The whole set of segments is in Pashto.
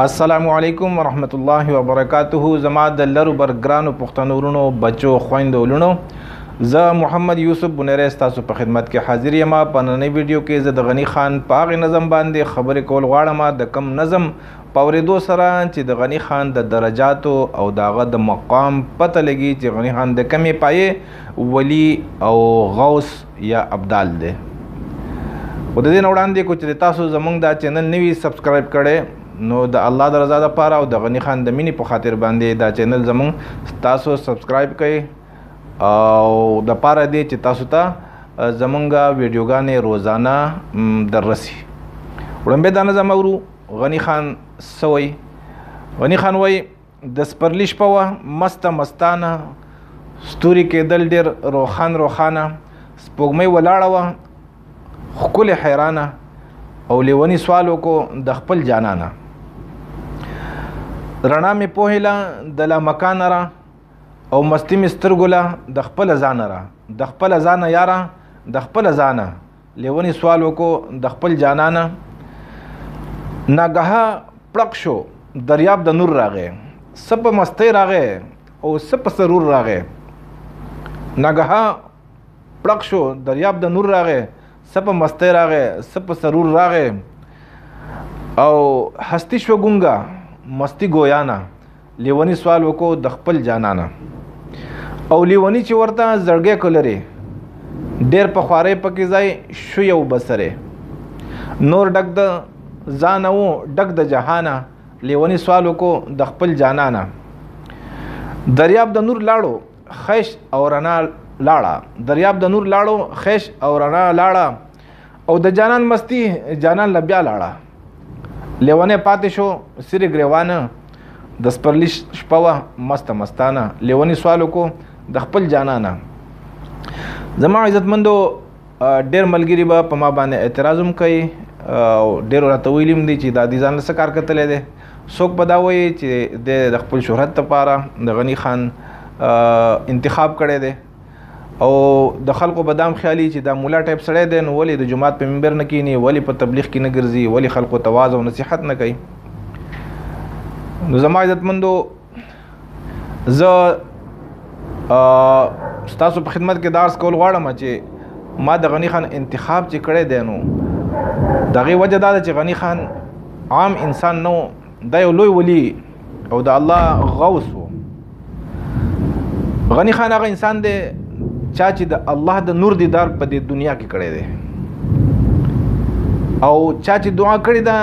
السلام علیکم ورحمت الله وبرکاته. زما د لرو برګرانو پښتنورونو بچو خويندو لونو، زه محمد یوسف بنيره تاسو په خدمت کې حاضر یم. په نننۍ ویډیو کې زه د غنی خان په هغه نظم باندې خبرې کول غواړم، د کم نظم په اورېدو سره چې د غنی خان د درجاتو او دغه د مقام پته لګي چې غنی خان د کمې پایې ولی او غوث یا ابدال دی. خو د دې نه وړاندې کو چې تاسو زمونږ دا چینل نوي سبسکرایب کړئ نو د الله د رضا لپاره او د غنی خان د مینې په خاطر باندې دا چینل زمونږ تاسو سبسکرایب کړئ او د پاره دی چې تاسو ته زمونږ ویډیوګانې روزانه دررسي. وړاندې دا نظم اورو. غنی خان سوی غنی خان وای د سپرلی شپه وه مسته مستانه، ستوري کېدل ډېر روښانه، سپوږمۍ ولاړه وه ښکلې حیرانه، او لیونی سوال وکړو د خپل جانانه. رڼا مې پوهېله د لا مکانه را، او مستی مې سترګو له د خپله ځانه را، د خپله ځانه یاره د خپله ځانه. لیونی سوال وکړو د خپل جانانه. ناګهه پړق شو دریاب د نور راغی، څه په مستۍ راغی او څه په سرور راغی. ناګهه پړق شو دریاب د نور راغی، څه په مستۍ راغی څه په سرور راغی. او هستی شو ګونګه مستی ګویانه، لیونی سوال وکړو د خپل جانانه. او لیونی چې ورته زړګی کلري ډېر په خوارۍ پکې ځای شو یو بسرې. نور ډک د ځانه و ډک د جهانه، لیونی سوال وکړو د خپل جانانه. دریاب د نور لاړو خیش او رڼا لاړه، دریاب د نور لاړو خیش او رڼا لاړه، او د جانان مستی جانان له بیا لاړه. لیونی پاتې شو سری ګریوانه، د سپرلی شپه وه مسته مستانه. لیونی سوال وکړو د خپل جانانه. زما عزتمندو ډېر ملګري به په ما باندې اعتراض هم کوي او ډېرو راته ویلي هم دي چې دا دې ځان له څه کار کتلی دی. څوک به دا وایي چې د خپل شهرت لپاره د غنی خان انتخاب کړی دی، او د خلکو به دام خیالي چې دا مولا ټایپ سړی دی نو ولې د جماعت په منبر نه کینی، ولې په تبلیغ کې نه ګرځي، ولې خلکو ته واعظ او نصیحت نه کوي. نو زما عزتمندو زه ستاسو په خدمت کې دا عرض کول غواړم چې ما د غنی خان انتخاب چې کړی دی نو د هغې وجه دا ده چې غنی خان عام انسان نه و، دا یو لوی ولی او د الله غوث و. غنی خان هغه انسان دی چا چې د الله د نور دیدار په دې دنیا کې کړی دی، او چا چې دعا کړې ده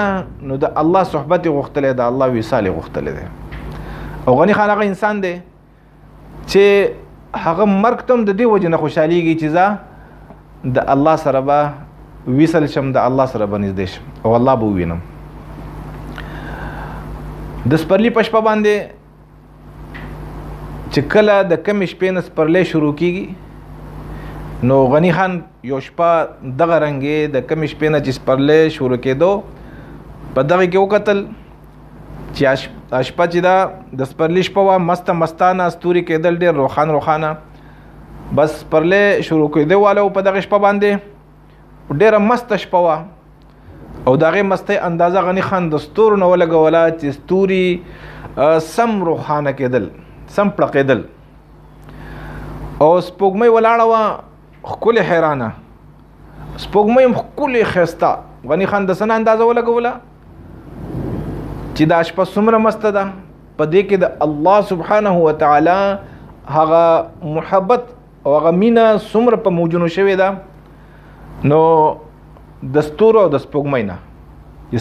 نو د الله صحبت یې غوښتلی، د الله وصال یې غوښتلی دی. او غنی خان هغه انسان دی چې هغه مرګ ته هم د دې وجې نه خوشحالیږي چې زه د الله سره به وصل شم، د الله سره به نږدې شم او الله به ووینم. د سپرلی په شپه باندې چې کله د کمې شپې نه سپرلی شروع کېږي نو غنی خان یو شپه دغه رنګې د کمې شپې نه چې سپرلی شروع کېدو په دغه کې وکتل چې شپه چې دا د سپرلی شپه وه مسته مستانه، ستوري کېدل ډېر روښانه. بس سپرلی شروع کېدو والا په دغه شپه باندې ډېره مسته شپه وه، او د هغې مستۍ اندازه غنی خان د ستورو نه ولګوله چې ستوري سم روښانه کېدل، سم پړقېدل. او سپوږمۍ ولاړه وه ښکلې حیرانه، سپوږمۍ هم ښکلې ښایسته. غنی خان د څه نه اندازه ولګوله چې دا شپه څومره مسته ده، په دې کې د الله سبحانه وتعالی هغه محبت او هغه مینه څومره په موجونو شوې ده. نو د ستورو او د سپوږمۍ نه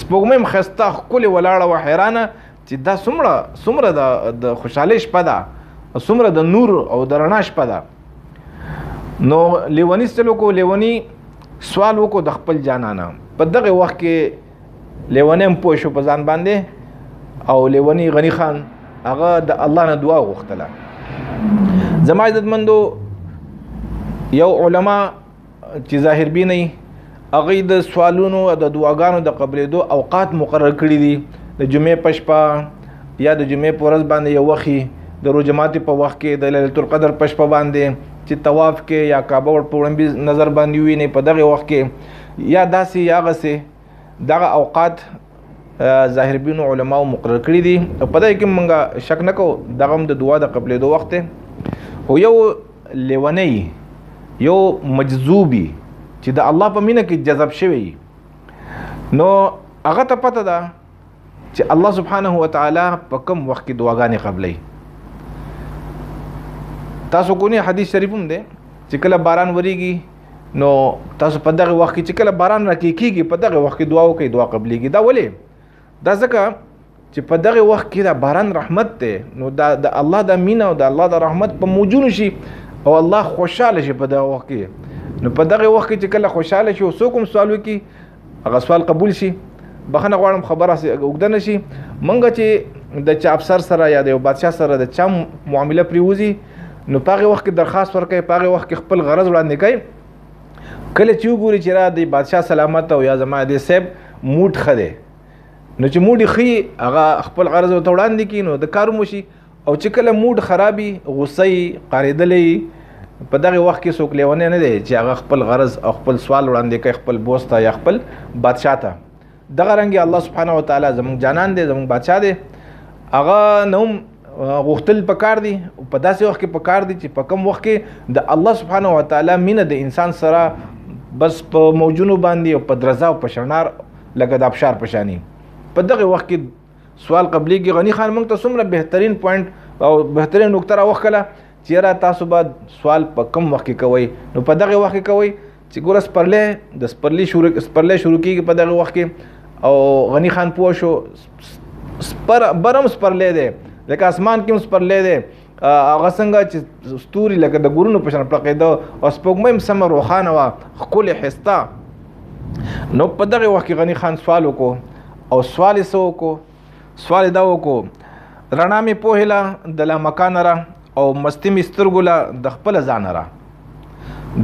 سپوږمۍ هم ښایسته ښکلې ولاړه وه حیرانه چې دا څومره د خوشحالۍ شپه ده، څومره د نور او د رڼا شپه ده. نو لیونی څه وکړو، لیونی سوال وکړو د خپل جانانه. په دغه وخت کې لیونی هم پوه شو په ځان باندې، او لیونی غنی خان هغه د الله نه دعا غوښتله. زما عزتمندو یو علما چې ظاهر بینی هغوی د سوالونو او د دعاګانو د قبلېدو اوقات مقرر کړي دي. د جمعې په شپه یا د جمعې په ورځ باندې یو وخت د روژه ماتي په وخت کې، د لیلة القدر په شپه باندې چې طواف کې یا کعبه ور په وړاندې نظر باندې وویني په دغه وخت کې، یا داسې یا هغسې دغه اوقات ظاهر بین علماء مقرر کړی دي او په دې کې مونږه شک نه کوو دغه هم د دعا د قبلېدو وخت دی خو یو لیونی یو مجذوبي چې د الله په مینه کې جذب شوی نو هغه ته پته ده چې الله سبحانه وتعالی په کوم وخت کې دعاګانې قبلوي. تاسو کونی حدیث شریف هم دی چې کله باران وریږي نو تاسو په دغه وخت کې چې کله باران راکېږي په دغه وخت کې دعا وکړئ دعا قبلېږي. دا ولې؟ دا ځکه چې په دغه وخت کې دا باران رحمت دی نو دا د الله د مینه او د الله د رحمت په موجود شي او الله خوشاله شي په دغه وخت کې. نو په دغه وخت کې چې کله خوشاله شي او څوک هم سوال وکړي هغه سوال قبول شي. بخنه غواړم خبره اوږده نه شي. موږ چې د چا افسر سره یا د یو بادشاه سره د چا معامله پرېوځي نو په هغې وخت کې درخواست ورکوي په هغې وخت کې خپل غرض وړاندې کوي. کله چې وګوري چې را د بادشاه سلامت او یا زما د صاحب موډ ښه دی نو چې موډ یې ښه هغه خپل غرض ورته وړاندې کړي نو د کار وشي. او چې کله موډ خرابي غصه یې قارېدلی په دغه وخت کې څوک لیونی نه دی چې هغه خپل غرض او خپل سوال وړاندې کوي خپل بوس ته یا خپل بادشاه ته. دغه رنګ الله سبحانه وتعالی زموږ جانان دی زموږ بادشاه دی هغه نه هم غوښتل پکار دي په داسې وخت کې پکار دي چې په کوم وخت کې د الله سبحانه وتعالی مینه د انسان سره بس په موجونو باندې او په درزا او په شرنار لکه د ابشار په شاني په دغه وخت کې سوال قبلېږي. غني خان موږ ته څومره بهترین پوینټ او بهترین نقطه راوښکله چې یاره تاسو به سوال په کوم وخت کې کوئ نو په دغه وخت کې کوئ چې ګوره سپرلی شروع کېږي په دغه وخت کې او غني خان پوه شو برم سپرلی دی لکه اسمان کې هم سپرلی دی هغه څنګه چې ستوري لکه د ګورونو په شان پړقېده او سپوږمۍ هم سمه روښانه وه ښکلې ښایسته. نو په دغه وخت کې غني خان سوال وکړو او سوال یې څه وکړو؟ سوال یې دا وکړو رڼا مې پوهېله د لامکانه را او مستي مې سترګو له د خپله ځانه را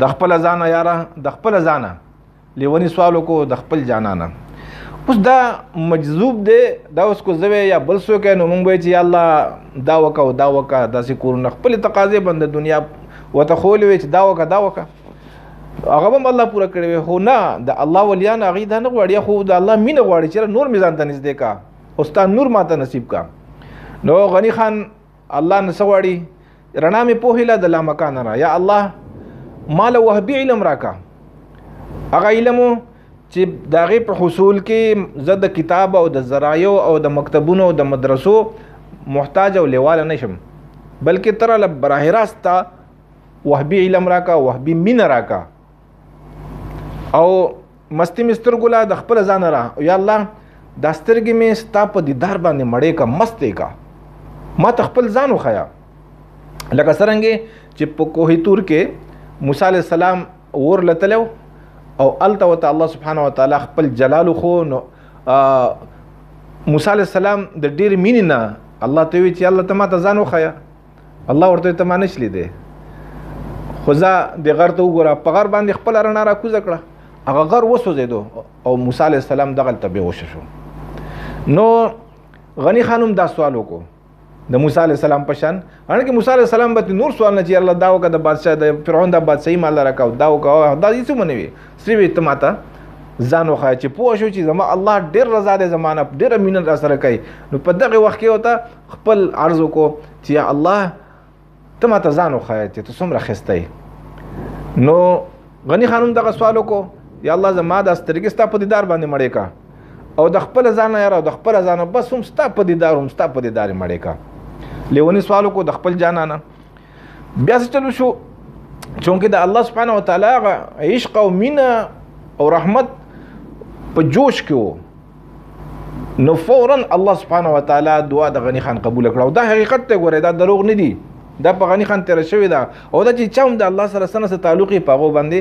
د خپله ځانه یاره د خپله ځانه لیوني سوال وکړو د خپل جانانه. اوس دا مجذوب دی دا اوس کو زوی یا بل څوک نو مونږ به چې یا الله دا وکړه او دا وکړه داسې کورونه خپلې تقاضې باندې دنیا ورته ښولې وې چې دا وکړه دا وکړه هغه به هم الله پوره کړی وي. خو نه د الله ولیان هغوی دا نه غواړي خو د الله مینه غواړي چې نور مې ځان ته نږدې کا او ستا نور ما ته نصیب کا. نو غني خان الله نه څه غواړي رڼا مې پوهېله د لامکانه را یا الله مال وهبي علم راکا هغه علم چې د هغې په حصول کې زه د کتاب او د ذرایو او د مکتبونو او د مدرسو محتاج او لیواله نه شم بلکې تر له براه راست تا وهبي علم راکا وهبي مینه راکا او مستی مې سترګو له د خپله ځانه را یا الله دا سترګې مې ستا په دیدار باندې مړې کا مستې کا ما ته خپل ځان وښیه لکه څرنګې چې په کوه طور کې موسی علیه السلام اور لتلی او الته ورته الله سبحانه وتعالی خپل جلال خو نو موسی علیه السلام د ډېرې مینې نه الله ته وی چې الله ته ما ته ځان وښیه الله ورته ته ما نشلی دی خو زه د غر ته وګوره په غر باندې خپله رڼا راکوزه کړه هغه غر وسوځېدو او موسی علیه السلام دغلته بېهوشه شو. نو غني خان هم دا سوال وکړو د موسی علیه السلام په شان حالانکې موسی علیه السلام به نور سوال نه چې الله دا وکړه د بادشاه د فرعون د بادشاهي مال راکاو دا وکړه دا هېڅ ونه وي صرف ته ما ته ځان وښایه چې پوه شو چې زما الله ډېر رضا دی زما نه ډېره مینه را سره کوي. نو په دغه وخت کې ورته خپل عرض وکړو چې یا الله ته ما ته ځان وښایه چې ته څومره ښایسته یې. نو غني خان هم دغه سوال وکړو یا الله زما دا سترګې ستا په دیدار باندې مړې کا او د خپله ځانه یاره او د خپله ځانه بس هم ستا په دیدار هم ستا په دیدار یې مړې کا. لیونی سوال وکړو د خپل جانانه. بیا څه چلو شو چونکې د الله سبحانه وتعالی هغه عشق او مینه او رحمت په جوش کې و نو فورا الله سبحانه وتعالی دعا د غني خان قبول کړه او دا حقیقت ته ګورئ دا دروغ نه دي دا په غني خان تېره شوې ده او دا چې چا هم د الله سره څه نه څه تعلق یې په هغو باندې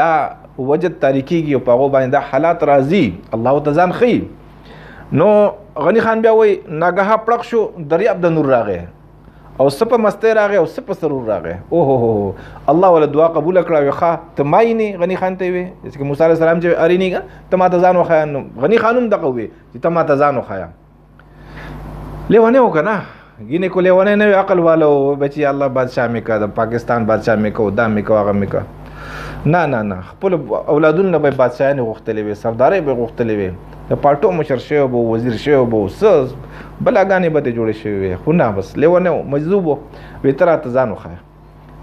دا وجد تاریکېږي او په هغو باندې دا حالات راځي الله ورته ځان ښیي. نو غني خان بیا وایي ناګهه پړق شو دریاب د نور راغی او څه په مستۍ راغی او څه په سرور راغی اوهو الله ولا دعا قبوله کړه وی ښه ته ماینې غني خان ته وی چې موسی علیه السلام چې ارینېږه ته ما ته ځان وښایه نو غني خان هم دغه وی چې ته ما ته ځان وښایه لیونی و که نه ګینې کو لیونی نه وي عقل والا و بچي الله بادشاه مې که د پاکستان بادشاه مې که دا مې که هغه مې که نه خپلو اولادونو نه به یې بادشاهانې غوښتلې وې سردارۍ به یې غوښتلې وې د پارټو مشر شوی به وزیر شوی به څه بلاګانې به ترې جوړې شوې وې، خو نه بس لیونی و مجذوب و وی ته راته ځان وښیه.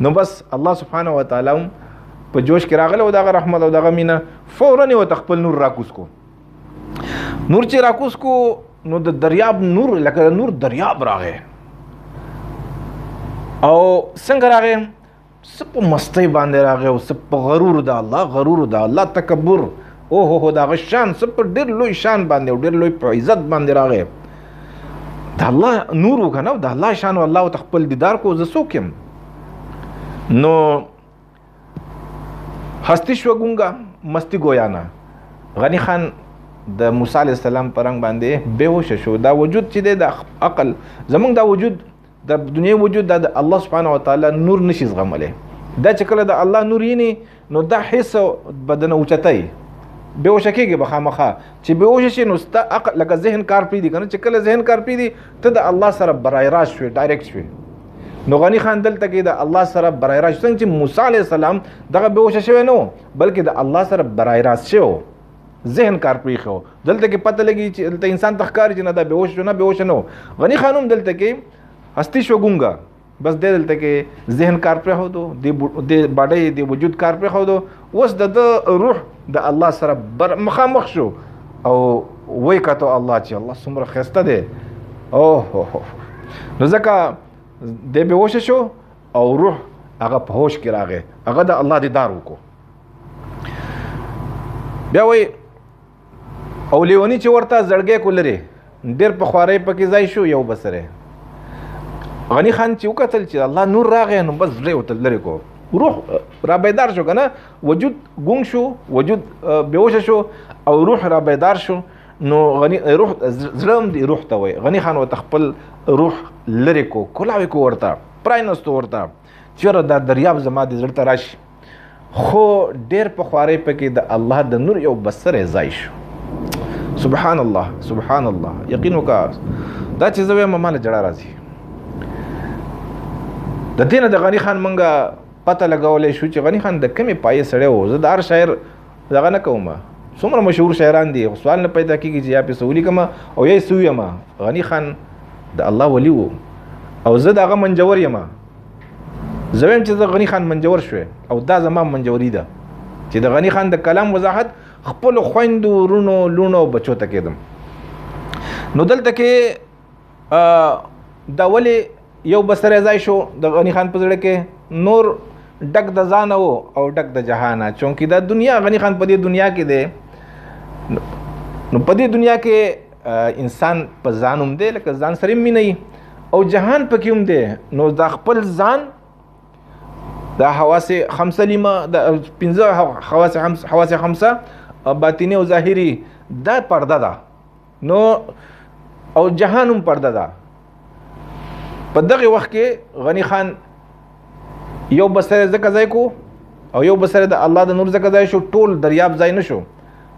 نو بس الله سبحانه وتعالی هم په جوش کې راغلی او دغه رحمت او دغه مینه فوراً یې ورته خپل نور راکوز کو. نور چې راکوز کو نو د دریاب نور لکه د نور دریاب راغی او څنګه راغی؟ څه په مستۍ باندې راغی او څه په غرور د الله، غرور د الله، تکبر، او هو د هغه شان، څه په ډېر لوی شان باندې او ډېر لوی په عزت باندې راغی. د الله نور و که نه، د الله شان و الله ورته خپل دیدار کو. زه څوک یم؟ نو هستی شوه ګونګه مستی ګویانه. غني خان د موسی علیه السلام په رنګ باندې بېهوشه شو. دا وجود چې دی د عقل زمونږ دا وجود د دنیا وجود دا د الله سبحانه وتعالی نور نشي زغملی. دا چې کله د الله نور ییني نو دا حس بدن اوچتی بېهوشه کېږي به خامخا. چې بېهوشه شي نو ستا عقل لکه ذهن کار پرېږدي که نه، چې کله ذهن کار پرېږدي ته د الله سره برای راست شوې، ډایرکټ شوې. نو غني خان دلته کې د الله سره برای راست څنګه چې موسی علیه السلام دغه بېهوشه شوی نه و بلکې د الله سره برای راست شوی و، ذهن کار پرېښی و. دلته کې پته لګي چې دلته انسان ته ښکاري چې نه دا بېهوشه شو، نه بېهوشه نه و. غني خان هم دلته کې هستي شو ګونګه، بس دی دلته کې ذهن کار پرېښودو، د باډۍ د وجود کار پرېښودو. اوس د روح د الله سره مخامخ شو او وی کتو الله چې الله څومره ښایسته دی. اوه نو ځکه دی بېهوشه شو او روح هغه په هوش کې راغی، هغه د الله دیدار وکړو. بیا وایي او لیوني چې ورته زړګی کو لرې ډېر په خوارۍ پکې ځای شو یو بسره. غني خان چې وکتل چې الله نور راغی نو بس زړه ورته لرې کو، روح را بیدار شو که نه، وجود ګونګ شو، وجود بېهوشه شو او روح را بیدار شو. نو غني روح زړه هم دی روح ته وایي. غني خان ورته خپل روح لرې کو، کولاوې کو ورته، پرانستو ورته چې یاره دا دریاب زما د زړه ته راشي. خو ډېر په خوارۍ پکې د الله د نور یو بسری ځای شو. سبحان الله سبحان الله. یقین وکړه دا چې زه وایم ماله جړه راځي. د دې نه د غني خان موږ پته لګولی شو چې غني خان د کومې پایې سړی و. زه د هر شاعر دغه نه کوم، څومره مشهور شاعران دي، سوال نه پیدا کېږي چې یا پې څه ولیکم او یا یې څه ویم. غني خان د الله ولی و او زه د هغه منجور یم. زه وایم چې زه غني خان منجور شوی او دا زما منجوري ده چې د غني خان د کلام وضاحت خپلو خویندو ورونو لوڼو بچو ته کېدم. نو دلته کې دا ولې یو بسری ځای شو د غني خان په زړه کې؟ نور ډک د ځانه و او ډک د جهانه. چونکې دا دنیا غني خان په دې دنیا کې دی، نو په دې دنیا کې انسان په ځان هم دی لکه ځان سره مینه وي او جهان پکې هم دی. نو دا خپل ځان دا حواس خمسه لیمه د 15 حواس خمسه باطنی او ظاهري دا پرده ده. نو او جهان هم پرده ده. په دغه وخت کې غني خان یو بسره ځکه ځای کو او یو بسره د الله د نور ځکه ځای شو، ټول دریاب ځای نه شو.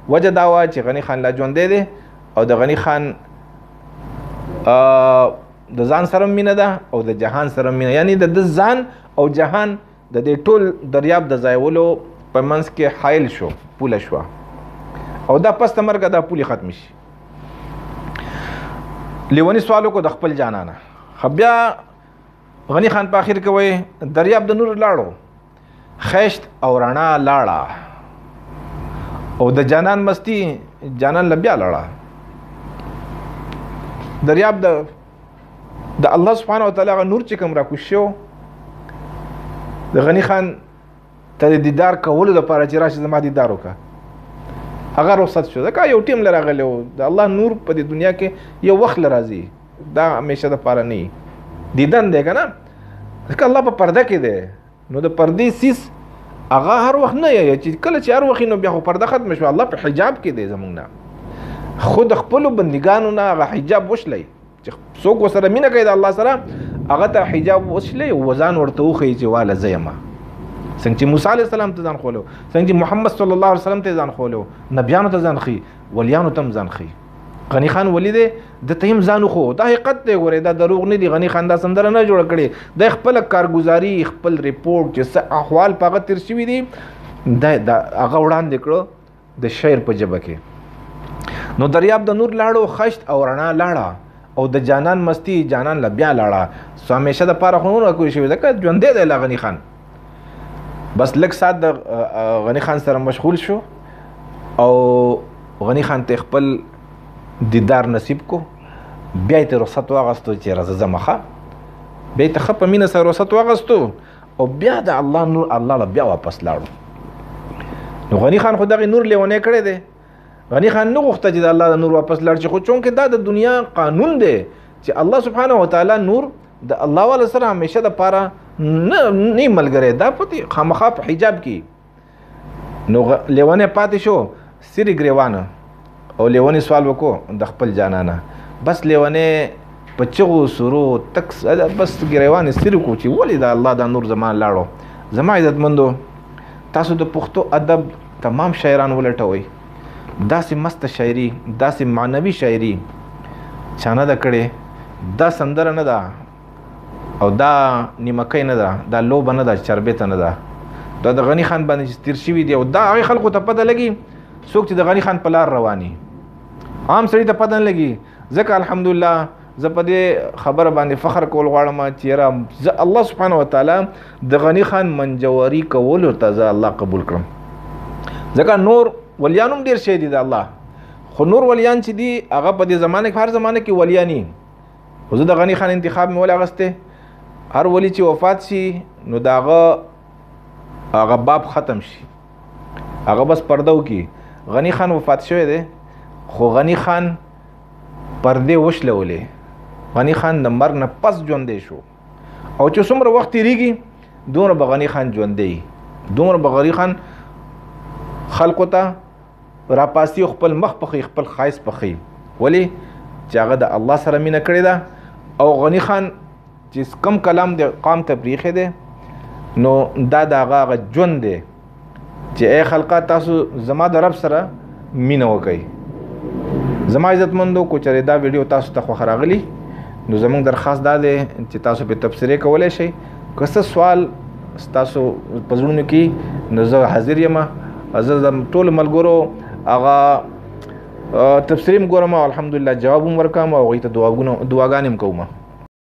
وجه دا وه چې غني خان لا ژوندی دی او د غني خان د ځان سره مینه ده او د جهان سره مینه، یعنی د ځان او جهان د دې ټول دریاب د ځایولو په منځ کې حایل شو، پوله شوه او دا پس د مرګه دا پولې ختم شي. لیوني سوال وکړو د خپل جانانه. خو بیا غني خان په آخر کې وایي دریاب د نور لاړو، خیشت او رڼا لاړه او د جانان مستی جانان له بیا لاړه. دریاب د الله سبحانه وتعالی هغه نور چې کوم راکوز شو د غني خان ته د دیدار کولو دپاره چې راشي زما دیدار وکړه، هغه رخصت شو. ځکه یو ټیم له راغلی و. د الله نور په دې دنیا کې یو وخت له راځي، دا همیشه دپاره نه وي. دیدن دی که نه، ځکه الله په پرده کې دی. نو د پردې سیس هغه هر وخت نه یې چې کله چې هر وخت نو بیا خو پرده ختم شو. الله په حجاب کې دی زمونږ نه، خو د خپلو بندګانو نه هغه حجاب وشلی چې څوک ورسره مینه کوي د الله سره هغه ته حجاب وشلی او ځان ورته وښیي چې واله زه یم. څنګه چې موسی علیه السلام ته ځان خولو، څنګه چې محمد صلی الله علیه وسلم ته ځان خولو، نبیانو ته ځان ښي، ولیانو ته هم ځان ښي. غني خان ولی دی د ته هم ځان وښو. دا حقیقت دی، ګورئ دا دروغ نه دي. غني خان دا سندره نه جوړه کړې، د خپله کارګزاري خپل ریپورټ چې څه احوال په هغه تېر شوي دي دا هغه وړاندې کړو د شعر په ژبه کې. نو دریاب د نور لاړو خشت او رڼا لاړه او د جانان مستی جانان له بیا لاړه سو همیشه د پاره خو نور کوي شوی ځکه ژوندې دی غنی خان بس لږ سات د غنی خان سره مشغول شو او غنی خان ته خپل دیدار نصیب کو بیا ته رخصت واغستو چې راځه زمخه بیا ته خپ مینه سره رخصت واغستو او بیا د الله نور الله له بیا واپس لاړو نو غنی خان خو دغه نور لیونه کړی دی غنی خان نو غوښته چې د الله د نور واپس لاړ شي خو چونکې دا د دنیا قانون دی چې الله سبحانه وتعالی نور د الله والا سره همیشه د پاره نه ملګری دا پتی خامخا په حجاب کې نو لیونه پاتې شو سری ګریوانه او لیونه سوال وکړو د خپل جانانه بس لیونه په چغو سرو تک بس ګریوانه سری کو چې ولې د الله د نور زمان لاړو زما عزتمندو تاسو د پښتو ادب تمام شاعران ولټوي داسې مست شاعري داسې معنوي شاعري چانه د کړي دا سندره نه ده او دا نیمکۍ نه ده دا لوبه نه ده چربیته نه ده دا د غنی خان باندې چې تیر شوي دي او دا هغې خلکو ته پته لګي څوک چې د غنی خان په لار رواني عام سړي ته پته نه لګي ځکه الحمدلله زه په دې خبره باندې فخر کول غواړم چې یاره زه الله سبحانه وتعالی د غنی خان منجوري کولو ته زه الله قبول کړم ځکه نور ولیان هم ډېر شی دي د الله خو نور ولیان چې دي هغه په دې زمانه کې هر زمانه کې ولیاني خو زه د غنی خان انتخاب مې ولې اغستی هر ولی چې وفات شي نو د هغه باب ختم شي هغه بس پرده وکړي غنی خان وفات شوی دی خو غنی خان پردې وشلولې غنی خان د مرګ نه پس ژوندی شو او چې څومره وخت تېرېږي دومره به غنی خان ژوندی دومره به غنی خان خلقو ته راپاسي او خپل مخ پخې خپل ښایست پخې ولې چې هغه د الله سره مینه کړې ده او غنی خان چې کم کلام د قام ته پریښی دی نو دا د هغه ژوند دی چې ای خلقه تاسو زما د رب سره مینه وکئ زما عزتمندو کو چېرې دا ویډیو تاسو ته خوښ راغلی نو زموږ درخواست دا دی چې تاسو پې تبصرې کولی شئ که څه سوال ستاسو په زړونو کې نو زه حاضر یم زه د ټولو ملګرو هغه تبصرې هم ګورم او الحمدلله جواب هم ورکوم او هغوی ته دعاګانې هم کوم